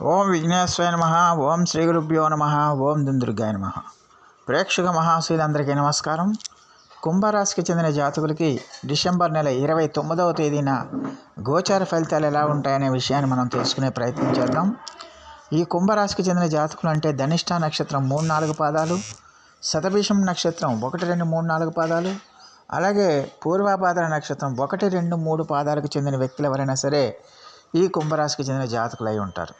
ఓం విఘ్నేశ్వరాయ నమః. ఓం శ్రీ గురుభ్యో నమః. ఓం దుందుర్గాయ నమః. ప్రేక్షక మహాశీలందరికీ నమస్కారం. కుంభరాశికి చెందిన జాతకులకి డిసెంబర్ నెల 29వ తేదీన గోచార ఫలితాలు ఎలా ఉంటాయనే విషయాన్ని మనం తెలుసుకునే ప్రయత్నం చేద్దాం. ఈ కుంభరాశికి చెందిన జాతకులు అంటే ధనిష్ట నక్షత్రం 3-4 పాదాలు, శతభిషం నక్షత్రం 1, 2, 3, 4 పాదాలు, అలాగే పూర్వాభాద్ర నక్షత్రం 1, 2, 3 పాదాలకు చెందిన వ్యక్తులు ఎవరైనా సరే ఈ కుంభరాశికి చెందిన జాతకులు అయి ఉంటారు.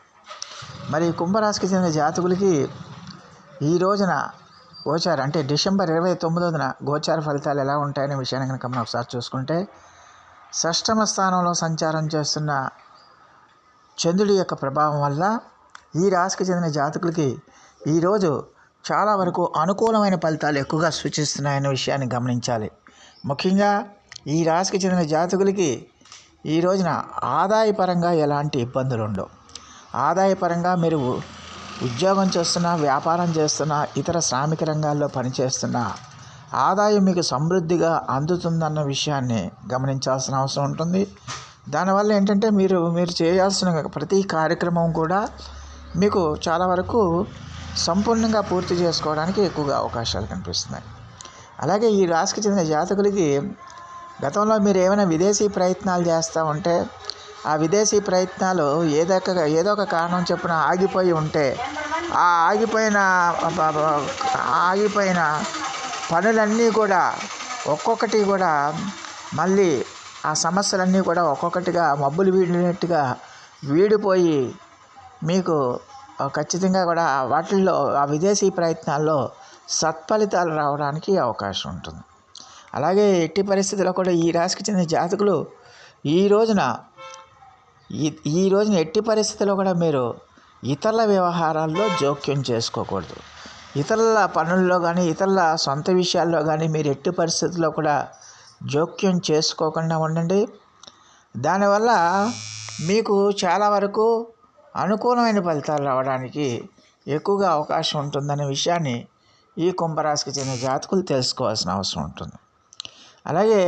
మరి కుంభరాశికి చెందిన జాతకులకి ఈ రోజున గోచార అంటే డిసెంబర్ 29న గోచార ఫలితాలు ఎలా ఉంటాయనే విషయాన్ని కనుక మనం ఒకసారి చూసుకుంటే, షష్టమ స్థానంలో సంచారం చేస్తున్న చంద్రుడి యొక్క ప్రభావం వల్ల ఈ రాశికి చెందిన జాతకులకి ఈరోజు చాలా వరకు అనుకూలమైన ఫలితాలు ఎక్కువగా సూచిస్తున్నాయనే విషయాన్ని గమనించాలి. ముఖ్యంగా ఈ రాశికి చెందిన జాతకులకి ఈ రోజున ఆదాయపరంగా ఎలాంటి ఇబ్బందులు ఉండవు. ఆదాయపరంగా మీరు ఉద్యోగం చేస్తున్నా, వ్యాపారం చేస్తున్నా, ఇతర శ్రామిక రంగాల్లో పనిచేస్తున్నా ఆదాయం మీకు సమృద్ధిగా అందుతుందన్న విషయాన్ని గమనించాల్సిన అవసరం ఉంటుంది. దానివల్ల ఏంటంటే మీరు చేయాల్సిన ప్రతి కార్యక్రమం కూడా మీకు చాలా వరకు సంపూర్ణంగా పూర్తి చేసుకోవడానికి ఎక్కువగా అవకాశాలు కనిపిస్తున్నాయి. అలాగే ఈ రాశికి చెందిన జాతకులకి గతంలో మీరు ఏమైనా విదేశీ ప్రయత్నాలు చేస్తూ ఉంటే ఆ విదేశీ ప్రయత్నాలు ఏదో ఒక కారణం చొప్పున ఆగిపోయి ఉంటే ఆ ఆగిపోయిన పనులన్నీ కూడా ఒక్కొక్కటి కూడా మళ్ళీ ఆ సమస్యలన్నీ కూడా ఒక్కొక్కటిగా మబ్బులు వీడినట్టుగా వీడిపోయి మీకు ఖచ్చితంగా కూడా వాటిల్లో ఆ విదేశీ ప్రయత్నాల్లో సత్ఫలితాలు రావడానికి అవకాశం ఉంటుంది. అలాగే ఎట్టి పరిస్థితుల్లో కూడా ఈ రాశికి చెందిన జాతకులు ఈ రోజున ఎట్టి పరిస్థితుల్లో కూడా మీరు ఇతరుల వ్యవహారాల్లో జోక్యం చేసుకోకూడదు. ఇతరుల పనుల్లో కానీ ఇతరుల సొంత విషయాల్లో కానీ మీరు ఎట్టి పరిస్థితుల్లో కూడా జోక్యం చేసుకోకుండా ఉండండి. దానివల్ల మీకు చాలా వరకు అనుకూలమైన ఫలితాలు రావడానికి ఎక్కువగా అవకాశం ఉంటుందనే విషయాన్ని ఈ కుంభరాశికి చెందిన జాతకులు తెలుసుకోవాల్సిన అవసరం ఉంటుంది. అలాగే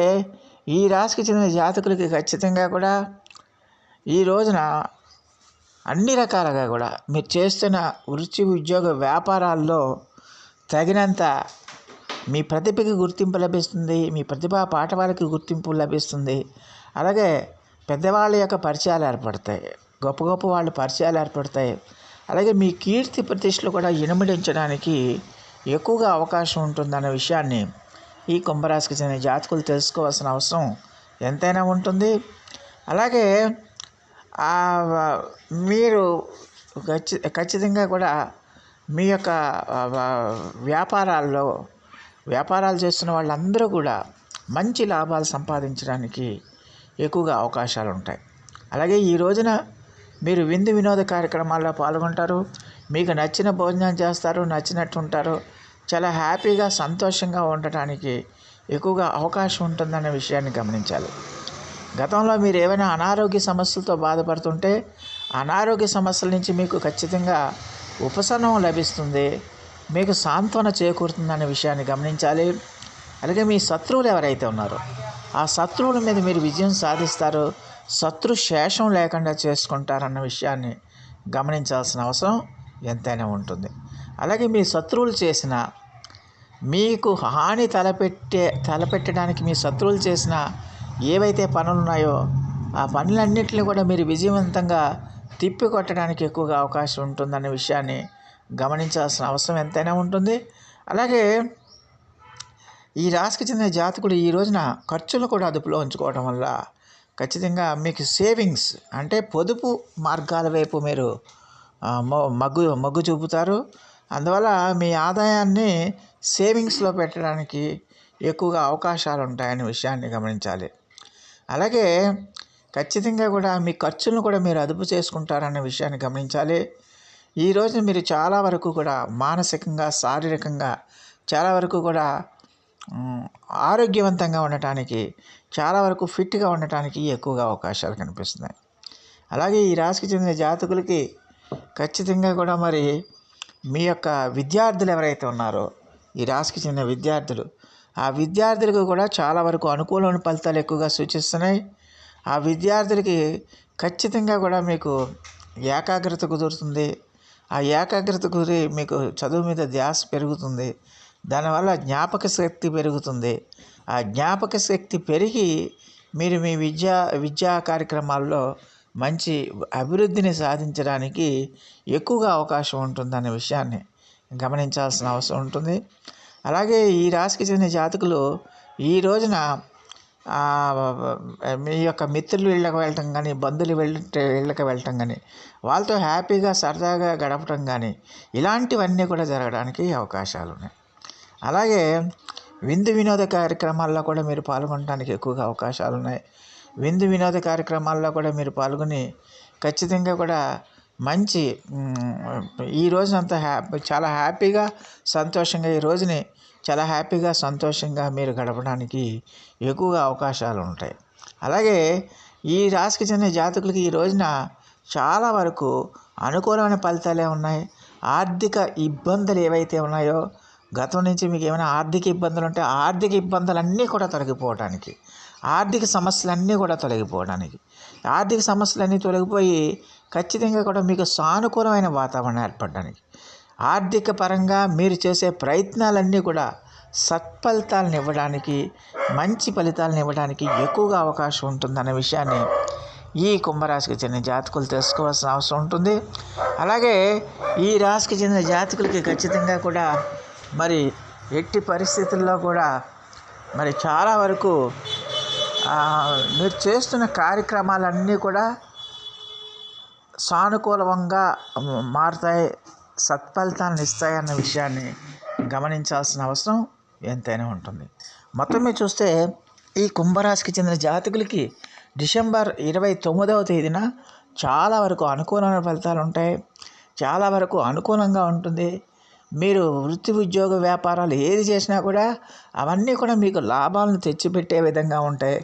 ఈ రాశికి చెందిన జాతకులకి ఖచ్చితంగా కూడా ఈ రోజున అన్ని రకాలుగా కూడా మీరు చేస్తున్న వృత్తి, ఉద్యోగ, వ్యాపారాల్లో తగినంత మీ ప్రతిభకి గుర్తింపు లభిస్తుంది. మీ ప్రతిభా పాఠవాలకి గుర్తింపు లభిస్తుంది. అలాగే పెద్దవాళ్ళ యొక్క పరిచయాలు ఏర్పడతాయి, గొప్ప వాళ్ళ పరిచయాలు ఏర్పడతాయి. అలాగే మీ కీర్తి ప్రతిష్టలు కూడా ఇనుమడించడానికి ఎక్కువగా అవకాశం ఉంటుందన్న విషయాన్ని ఈ కుంభరాశికి చెందిన జాతకులు తెలుసుకోవాల్సిన అవసరం ఎంతైనా ఉంటుంది. అలాగే మీరు ఖచ్చితంగా కూడా మీ యొక్క వ్యాపారాలు చేస్తున్న వాళ్ళందరూ కూడా మంచి లాభాలు సంపాదించడానికి ఎక్కువగా అవకాశాలు ఉంటాయి. అలాగే ఈ రోజున మీరు విందు వినోద కార్యక్రమాల్లో పాల్గొంటారు, మీకు నచ్చిన భోజనం చేస్తారు, నచ్చినట్టు ఉంటారు, చాలా హ్యాపీగా సంతోషంగా ఉండటానికి ఎక్కువగా అవకాశం ఉంటుందన్న విషయాన్ని గమనించాలి. గతంలో మీరు ఏమైనా అనారోగ్య సమస్యలతో బాధపడుతుంటే అనారోగ్య సమస్యల నుంచి మీకు ఖచ్చితంగా ఉపశమనం లభిస్తుంది, మీకు సాంత్వన చేకూరుతుందనే విషయాన్ని గమనించాలి. అలాగే మీ శత్రువులు ఎవరైతే ఉన్నారో ఆ శత్రువుల మీద మీరు విజయం సాధిస్తారు, శత్రు శేషం లేకుండా చేసుకుంటారన్న విషయాన్ని గమనించాల్సిన అవసరం ఎంతైనా ఉంటుంది. అలాగే మీ శత్రువులు చేసిన మీకు హాని తలపెట్టడానికి మీ శత్రువులు చేసిన ఏవైతే పనులు ఉన్నాయో ఆ పనులన్నింటినీ కూడా మీరు విజయవంతంగా తిప్పికొట్టడానికి ఎక్కువగా అవకాశం ఉంటుందనే విషయాన్ని గమనించాల్సిన అవసరం ఎంతైనా ఉంటుంది. అలాగే ఈ రాశికి చెందిన జాతకుడు ఈ రోజున ఖర్చులు కూడా అదుపులో ఉంచుకోవడం వల్ల ఖచ్చితంగా మీకు సేవింగ్స్ అంటే పొదుపు మార్గాల వైపు మీరు మగ్గు చూపుతారు. అందువల్ల మీ ఆదాయాన్ని సేవింగ్స్లో పెట్టడానికి ఎక్కువగా అవకాశాలు ఉంటాయనే విషయాన్ని గమనించాలి. అలాగే ఖచ్చితంగా కూడా మీ ఖర్చులను కూడా మీరు అదుపు చేసుకుంటారనే విషయాన్ని గమనించాలి. ఈ రోజున మీరు చాలా వరకు కూడా మానసికంగా, శారీరకంగా చాలా వరకు కూడా ఆరోగ్యవంతంగా ఉండటానికి, చాలా వరకు ఫిట్గా ఉండటానికి ఎక్కువగా అవకాశాలు కనిపిస్తున్నాయి. అలాగే ఈ రాశికి చెందిన జాతకులకి ఖచ్చితంగా కూడా మరి మీ యొక్క విద్యార్థులు ఎవరైతే ఉన్నారో ఈ రాశికి చెందిన విద్యార్థులు, ఆ విద్యార్థులకు కూడా చాలా వరకు అనుకూలమైన ఫలితాలు ఎక్కువగా సూచిస్తున్నాయి. ఆ విద్యార్థులకి ఖచ్చితంగా కూడా మీకు ఏకాగ్రత కుదురుతుంది. ఆ ఏకాగ్రత కుదిరి మీకు చదువు మీద ధ్యాస పెరుగుతుంది. దానివల్ల జ్ఞాపక శక్తి పెరుగుతుంది. ఆ జ్ఞాపక శక్తి పెరిగి మీరు మీ విద్యా కార్యక్రమాల్లో మంచి అభివృద్ధిని సాధించడానికి ఎక్కువగా అవకాశం ఉంటుందనే విషయాన్ని గమనించాల్సిన అవసరం ఉంటుంది. అలాగే ఈ రాశికి చెందిన జాతకులు ఈ రోజున మీ యొక్క మిత్రులు ఇళ్ళకి వెళ్ళటం కానీ, బంధువులు ఇళ్ళకి వెళ్ళటం కానీ, వాళ్ళతో హ్యాపీగా సరదాగా గడపటం కానీ, ఇలాంటివన్నీ కూడా జరగడానికి అవకాశాలు ఉన్నాయి. అలాగే విందు వినోద కార్యక్రమాల్లో కూడా మీరు పాల్గొనడానికి ఎక్కువగా అవకాశాలు ఉన్నాయి. విందు వినోద కార్యక్రమాల్లో కూడా మీరు పాల్గొని ఖచ్చితంగా కూడా మంచి ఈ రోజునంతా చాలా హ్యాపీగా సంతోషంగా ఈ రోజుని చాలా హ్యాపీగా సంతోషంగా మీరు గడపడానికి ఎక్కువగా అవకాశాలు ఉంటాయి. అలాగే ఈ రాశికి చెందిన జాతకులకి ఈ రోజున చాలా వరకు అనుకూలమైన ఫలితాలే ఉన్నాయి. ఆర్థిక ఇబ్బందులు ఏవైతే ఉన్నాయో, గతం నుంచి మీకు ఏమైనా ఆర్థిక ఇబ్బందులు ఉంటే ఆర్థిక ఇబ్బందులన్నీ కూడా తొలగిపోవడానికి, ఆర్థిక సమస్యలన్నీ కూడా తొలగిపోవడానికి, ఆర్థిక సమస్యలన్నీ తొలగిపోయి ఖచ్చితంగా కూడా మీకు సానుకూలమైన వాతావరణం ఏర్పడడానికి, ఆర్థిక పరంగా మీరు చేసే ప్రయత్నాలన్నీ కూడా సత్ఫలితాలను ఇవ్వడానికి, మంచి ఫలితాలను ఇవ్వడానికి ఎక్కువగా అవకాశం ఉంటుందనే విషయాన్ని ఈ కుంభరాశికి చెందిన జాతకులు తెలుసుకోవాల్సిన అవసరం ఉంటుంది. అలాగే ఈ రాశికి చెందిన జాతకులకి ఖచ్చితంగా కూడా మరి ఎట్టి పరిస్థితుల్లో కూడా మరి చాలా వరకు మీరు చేస్తున్న కార్యక్రమాలన్నీ కూడా సానుకూలంగా మారుతాయి, సత్ఫలితాలను ఇస్తాయన్న విషయాన్ని గమనించాల్సిన అవసరం ఎంతైనా ఉంటుంది. మొత్తం మీద చూస్తే ఈ కుంభరాశికి చెందిన జాతకులకి డిసెంబర్ 29వ తేదీన చాలా వరకు అనుకూలమైన ఫలితాలు ఉంటాయి. చాలా వరకు అనుకూలంగా ఉంటుంది. మీరు వృత్తి ఉద్యోగ వ్యాపారాలు ఏది చేసినా కూడా అవన్నీ కూడా మీకు లాభాలను తెచ్చిపెట్టే విధంగా ఉంటాయి.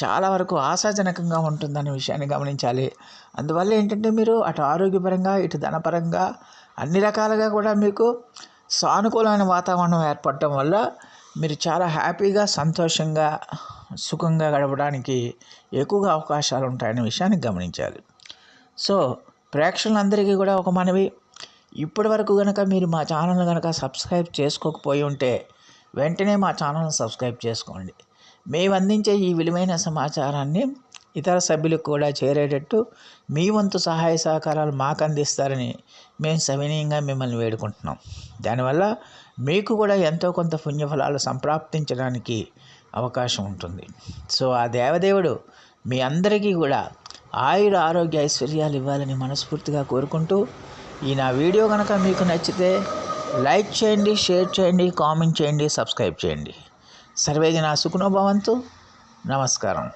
చాలా వరకు ఆశాజనకంగా ఉంటుందనే విషయాన్ని గమనించాలి. అందువల్ల ఏంటంటే మీరు అటు ఆరోగ్యపరంగా, ఇటు ధనపరంగా అన్ని రకాలుగా కూడా మీకు సానుకూలమైన వాతావరణం ఏర్పడటం వల్ల మీరు చాలా హ్యాపీగా, సంతోషంగా, సుఖంగా గడపడానికి ఎక్కువగా అవకాశాలు ఉంటాయనే విషయాన్ని గమనించాలి. సో ప్రేక్షకులందరికీ కూడా ఒక మనవి, ఇప్పటి వరకు కనుక మీరు మా ఛానల్ని కనుక సబ్స్క్రైబ్ చేసుకోకపోయి ఉంటే వెంటనే మా ఛానల్ని సబ్స్క్రైబ్ చేసుకోండి. మేము అందించే ఈ విలువైన సమాచారాన్ని ఇతర సభ్యులకు కూడా చేరేటట్టు మీ వంతు సహాయ సహకారాలు మాకు అందిస్తారని మేము సవినయంగా మిమ్మల్ని వేడుకుంటున్నాం. దానివల్ల మీకు కూడా ఎంతో కొంత పుణ్యఫలాలు సంప్రాప్తించడానికి అవకాశం ఉంటుంది. సో ఆ దేవదేవుడు మీ అందరికీ కూడా ఆయుర ఆరోగ్య ఐశ్వర్యాలు ఇవ్వాలని మనస్ఫూర్తిగా కోరుకుంటూ, ఈ నా వీడియో కనుక మీకు నచ్చితే లైక్ చేయండి, షేర్ చేయండి, కామెంట్ చేయండి, సబ్స్క్రైబ్ చేయండి. సర్వే జనా సుఖినో భవంతు. నమస్కారం.